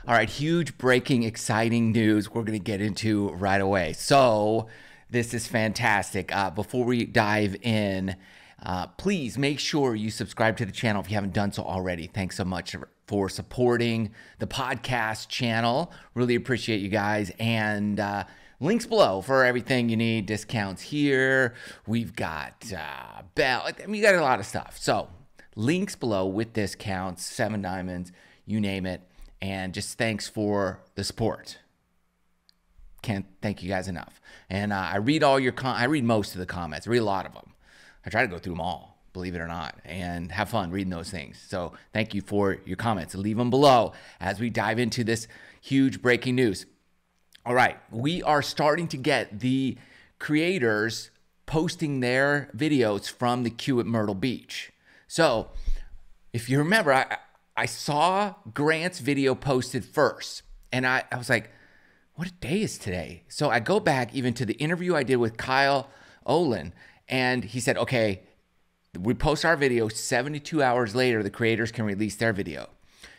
All right, huge breaking, exciting news we're going to get into right away. So this is fantastic. Before we dive in, please make sure you subscribe to the channel if you haven't done so already. Thanks so much for supporting the podcast channel. Really appreciate you guys. And links below for everything you need. Discounts here. We've got Bell. I mean, you got a lot of stuff. So links below with discounts, 7 diamonds, you name it. And just thanks for the support. Can't thank you guys enough. And I read all your I read most of the comments. I read a lot of them. I try to go through them all, believe it or not, and have fun reading those things. So thank you for your comments. Leave them below as we dive into this huge breaking news. All right, we are starting to get the creators posting their videos from the queue at Myrtle Beach. So if you remember, I saw Grant's video posted first, and I was like, what day is today? So I go back even to the interview I did with Kyle Olin, and he said, okay, we post our video 72 hours later, the creators can release their video.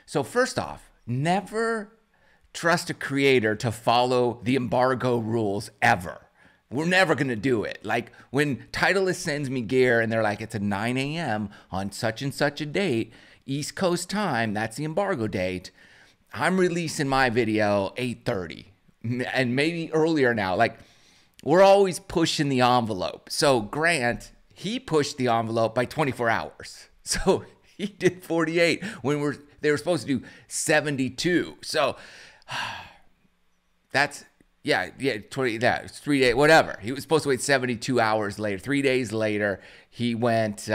So first off, never trust a creator to follow the embargo rules ever. We're never going to do it. Like when Titleist sends me gear and they're like, it's a 9 a.m. on such and such a date, East Coast time, that's the embargo date. I'm releasing my video 8:30 and maybe earlier now. Like we're always pushing the envelope. So Grant, he pushed the envelope by 24 hours. So he did 48 when they were supposed to do 72. So that's, yeah, 20, that it's 3 days, whatever. He was supposed to wait 72 hours later. 3 days later, he went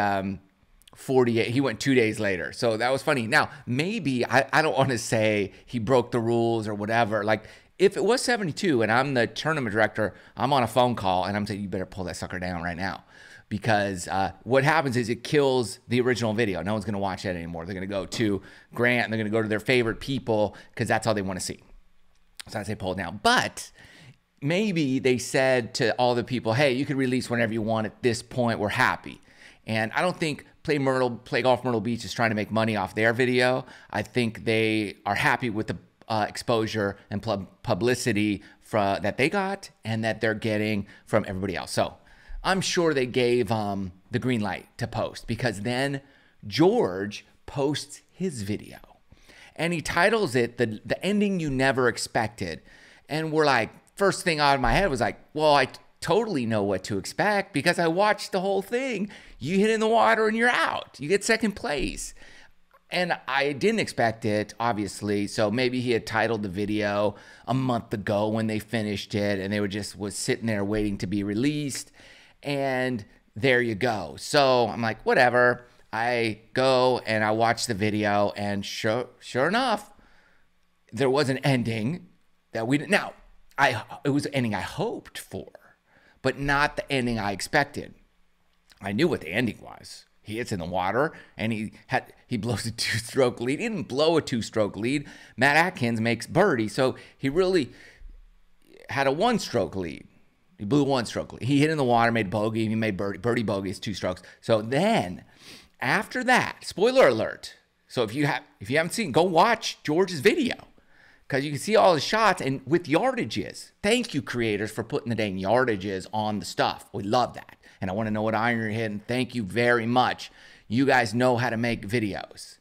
48. He went 2 days later. So that was funny. Now, maybe, I don't want to say he broke the rules or whatever. Like, if it was 72 and I'm the tournament director, I'm on a phone call and I'm saying, you better pull that sucker down right now. Because what happens is it kills the original video. No one's going to watch that anymore. They're going to go to Grant and they're going to go to their favorite people because that's all they want to see. So I say pull it down. But maybe they said to all the people, hey, you can release whenever you want at this point. We're happy. And I don't think Play Golf Myrtle Beach is trying to make money off their video. I think they are happy with the exposure and publicity that they got and that they're getting from everybody else. So I'm sure they gave the green light to post, because then George posts his video and he titles it the ending you never expected. And we're like, first thing out of my head was like, well, I totally know what to expect because I watched the whole thing. You hit in the water and you're out. You get second place. And I didn't expect it, obviously. So maybe he had titled the video a month ago when they finished it and they was sitting there waiting to be released. And there you go. So I'm like, whatever. I go and I watch the video, and sure enough, there was an ending that we didn't. Now, it was an ending I hoped for, but not the ending I expected. I knew what the ending was. He hits in the water and he blows a 2-stroke lead. He didn't blow a 2-stroke lead. Matt Atkins makes birdie, so he really had a 1-stroke lead. He blew a 1-stroke lead. He hit in the water, made bogey, he made birdie bogey is 2 strokes. So then after that, spoiler alert. So if you haven't seen, go watch George's video, because you can see all the shots and with yardages. Thank you, creators, for putting the dang yardages on the stuff. We love that. And I want to know what iron you're hitting. Thank you very much. You guys know how to make videos.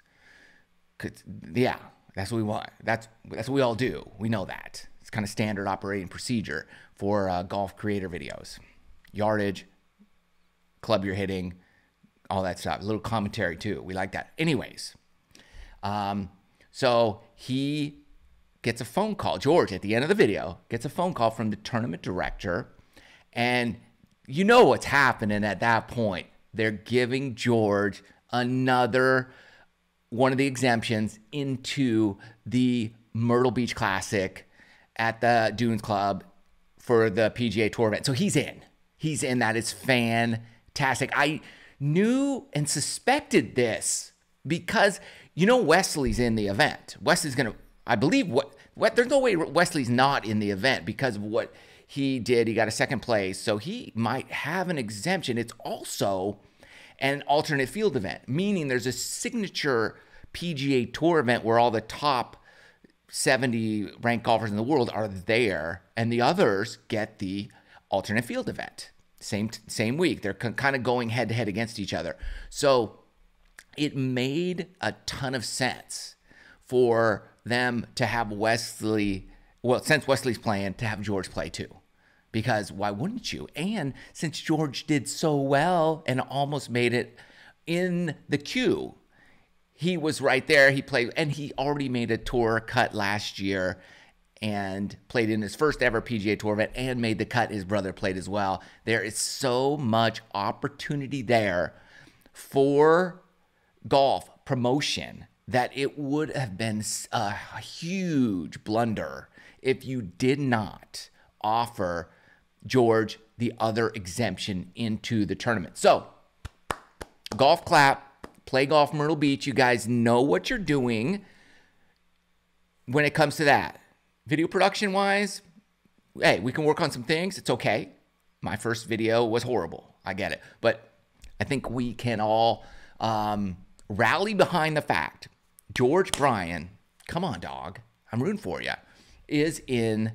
Yeah, that's what we want. That's what we all do. We know that. It's kind of standard operating procedure for golf creator videos. Yardage, club you're hitting, all that stuff. A little commentary too. We like that. Anyways, so he gets a phone call. George, at the end of the video, gets a phone call from the tournament director, and you know what's happening at that point. They're giving George another one of the exemptions into the Myrtle Beach Classic at the Dunes Club for the PGA Tour event. So he's in. He's in. That is fantastic. I knew and suspected this because, you know, Wesley's in the event. Wesley's going to, I believe, there's no way Wesley's not in the event because of what he did. He got a second place, so he might have an exemption. It's also an alternate field event, meaning there's a signature PGA Tour event where all the top 70 ranked golfers in the world are there, and the others get the alternate field event. Same week. They're kind of going head to head against each other. So it made a ton of sense for them to have Wesley, well, since Wesley's playing, to have George play too. Because why wouldn't you? And since George did so well and almost made it in the queue, he was right there. He played, and he already made a tour cut last year and played in his first ever PGA Tour event and made the cut. His brother played as well. There is so much opportunity there for golf promotion that it would have been a huge blunder if you did not offer George the other exemption into the tournament. So, golf clap, play golf Myrtle Beach. You guys know what you're doing when it comes to that. Video production wise, hey, we can work on some things. It's okay. My first video was horrible. I get it. But I think we can all rally behind the fact George Bryan, come on, dog, I'm rooting for you, is in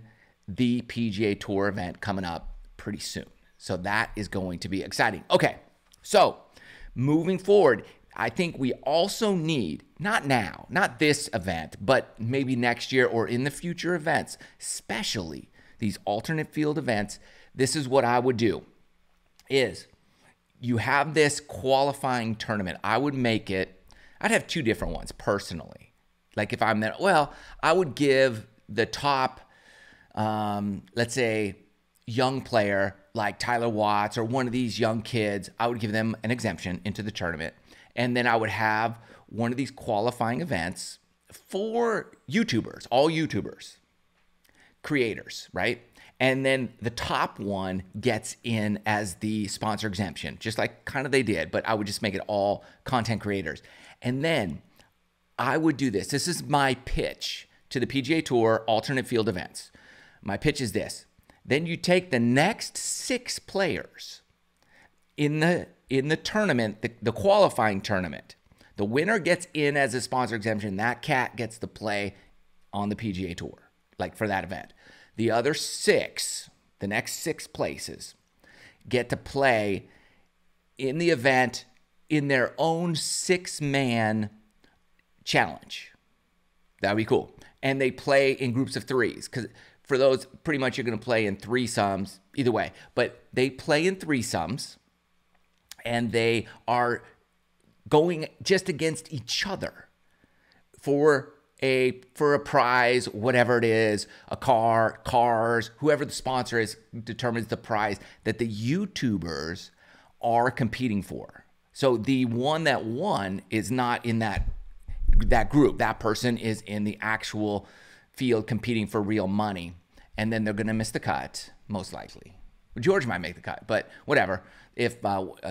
the PGA Tour event coming up pretty soon. So that is going to be exciting. Okay, so moving forward, I think we also need, not now, not this event, but maybe next year or in the future events, especially these alternate field events, this is what I would do, is you have this qualifying tournament. I would make it, I'd have two different ones personally. Like if I'm there, well, I would give the top, let's say, young player like Tyler Watts or one of these young kids, I would give them an exemption into the tournament. And then I would have one of these qualifying events for YouTubers, all YouTubers, creators, right? And then the top one gets in as the sponsor exemption, just like kind of they did, but I would just make it all content creators. And then I would do this. This is my pitch to the PGA Tour alternate field events. My pitch is this. Then you take the next 6 players in the tournament, the qualifying tournament. The winner gets in as a sponsor exemption. That cat gets to play on the PGA Tour, like for that event. The other 6, the next 6 places, get to play in the event in their own 6-man challenge. That would be cool. And they play in groups of 3s, because for those, pretty much you're going to play in threesomes either way. But they play in threesomes, and they are going just against each other for a prize, whatever it is, a car, cars, whoever the sponsor is determines the prize that the YouTubers are competing for. So the one that won is not in that group. That person is in the actual field competing for real money, and then they're going to miss the cut, most likely. George might make the cut, but whatever. If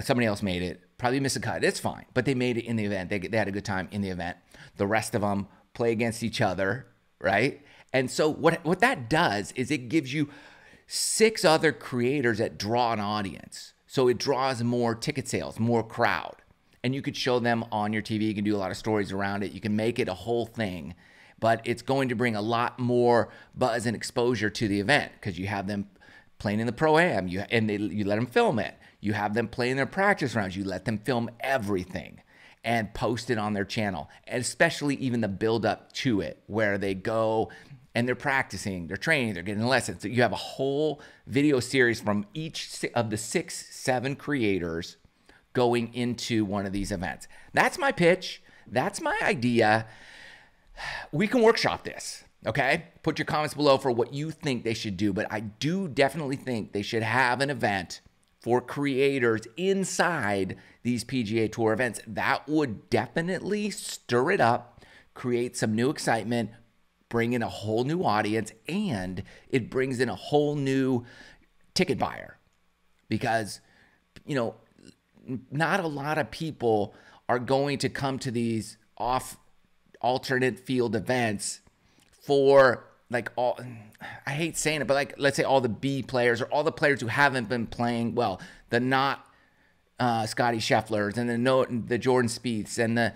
somebody else made it, probably miss a cut. It's fine, but they made it in the event. They had a good time in the event. The rest of them play against each other, right? And so what that does is it gives you 6 other creators that draw an audience. So it draws more ticket sales, more crowd. And you could show them on your TV. You can do a lot of stories around it. You can make it a whole thing. But it's going to bring a lot more buzz and exposure to the event because you have them playing in the Pro-Am, you let them film it. You have them playing their practice rounds. You let them film everything and post it on their channel, and especially even the build up to it where they go and they're practicing, they're training, they're getting lessons. So you have a whole video series from each of the 6, 7 creators going into one of these events. That's my pitch. That's my idea. We can workshop this, okay? Put your comments below for what you think they should do, but I do definitely think they should have an event for creators inside these PGA Tour events. That would definitely stir it up, create some new excitement, bring in a whole new audience, and it brings in a whole new ticket buyer because, you know, not a lot of people are going to come to these alternate field events for like all, I hate saying it, but like, let's say all the B players or all the players who haven't been playing well, the not Scotty Schefflers and the Jordan Spieths and the,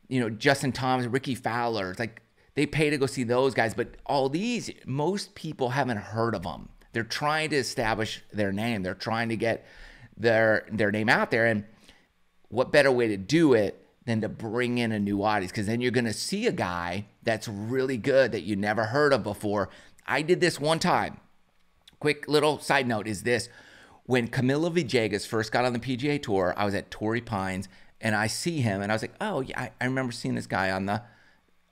you know, Justin Thomas, Ricky Fowler. Like They pay to go see those guys, but all these, most people haven't heard of them. They're trying to establish their name. They're trying to get their name out there. And what better way to do it than to bring in a new audience? Because then you're going to see a guy that's really good that you never heard of before. I did this one time. Quick little side note is this. When Camilo Villegas first got on the PGA Tour, I was at Torrey Pines, and I see him, and I was like, oh, yeah, I remember seeing this guy on the,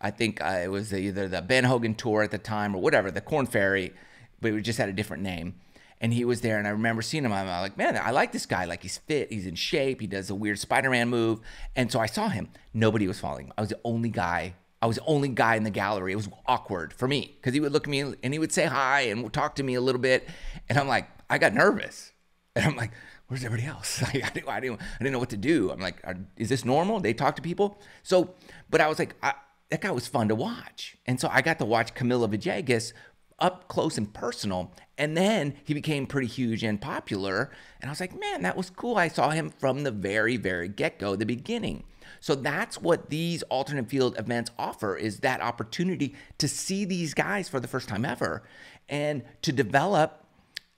I think it was either the Ben Hogan Tour at the time or whatever, the Corn Ferry, but it just had a different name. And he was there, and I remember seeing him. I'm like, man, I like this guy. Like, he's fit, he's in shape, he does a weird Spider-Man move. And so I saw him. Nobody was following him. I was the only guy in the gallery. It was awkward for me because he would look at me and he would say hi and talk to me a little bit. And I'm like, I got nervous. And I'm like, where's everybody else? I didn't know what to do. I'm like, is this normal? They talk to people? So, but I was like, that guy was fun to watch. And so I got to watch Camilo Villegas up close and personal. And then he became pretty huge and popular. And I was like, man, that was cool. I saw him from the very, very get-go, the beginning. So that's what these alternate field events offer, is that opportunity to see these guys for the first time ever and to develop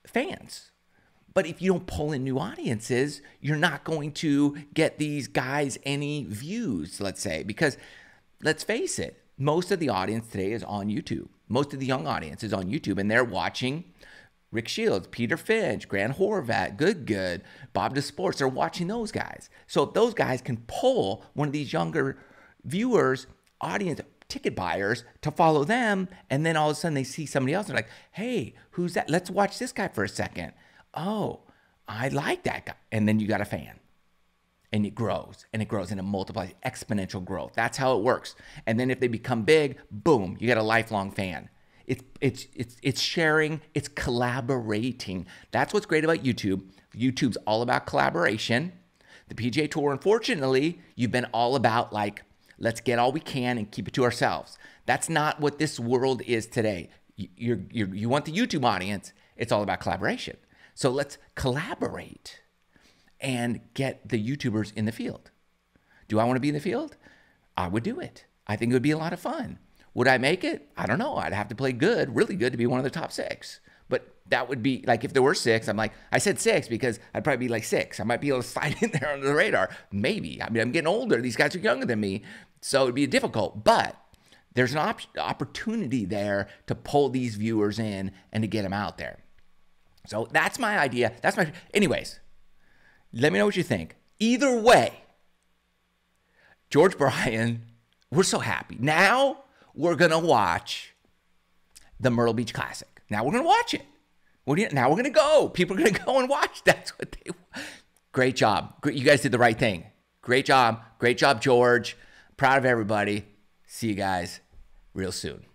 fans. But if you don't pull in new audiences, you're not going to get these guys any views, let's say, because let's face it, most of the audience today is on YouTube. Most of the young audience is on YouTube, and they're watching Rick Shields, Peter Finch, Grant Horvat, Good, Bob DeSports. They're watching those guys. So if those guys can pull one of these younger viewers, audience, ticket buyers to follow them, and then all of a sudden they see somebody else, they're like, hey, who's that? Let's watch this guy for a second. Oh, I like that guy. And then you got a fan. And it grows, and it grows, and it multiplies, exponential growth. That's how it works. And then if they become big, boom, you got a lifelong fan. It's sharing, it's collaborating. That's what's great about YouTube. YouTube's all about collaboration. The PGA Tour, unfortunately, you've been all about like, let's get all we can and keep it to ourselves. That's not what this world is today. You want the YouTube audience, it's all about collaboration. So let's collaborate and get the YouTubers in the field. Do I want to be in the field? I would do it. I think it would be a lot of fun. Would I make it? I don't know. I'd have to play good, really good to be one of the top 6. But that would be like if there were 6, I'm like, I said 6 because I'd probably be like 6. I might be able to slide in there under the radar. Maybe. I mean, I'm getting older. These guys are younger than me. So it'd be difficult. But there's an opportunity there to pull these viewers in and to get them out there. So that's my idea. Anyways, let me know what you think. Either way, George Bryan, we're so happy. Now we're going to watch the Myrtle Beach Classic. Now we're going to watch it. Now we're going to go. People are going to go and watch. That's what they want. Great job. You guys did the right thing. Great job. Great job, George. Proud of everybody. See you guys real soon.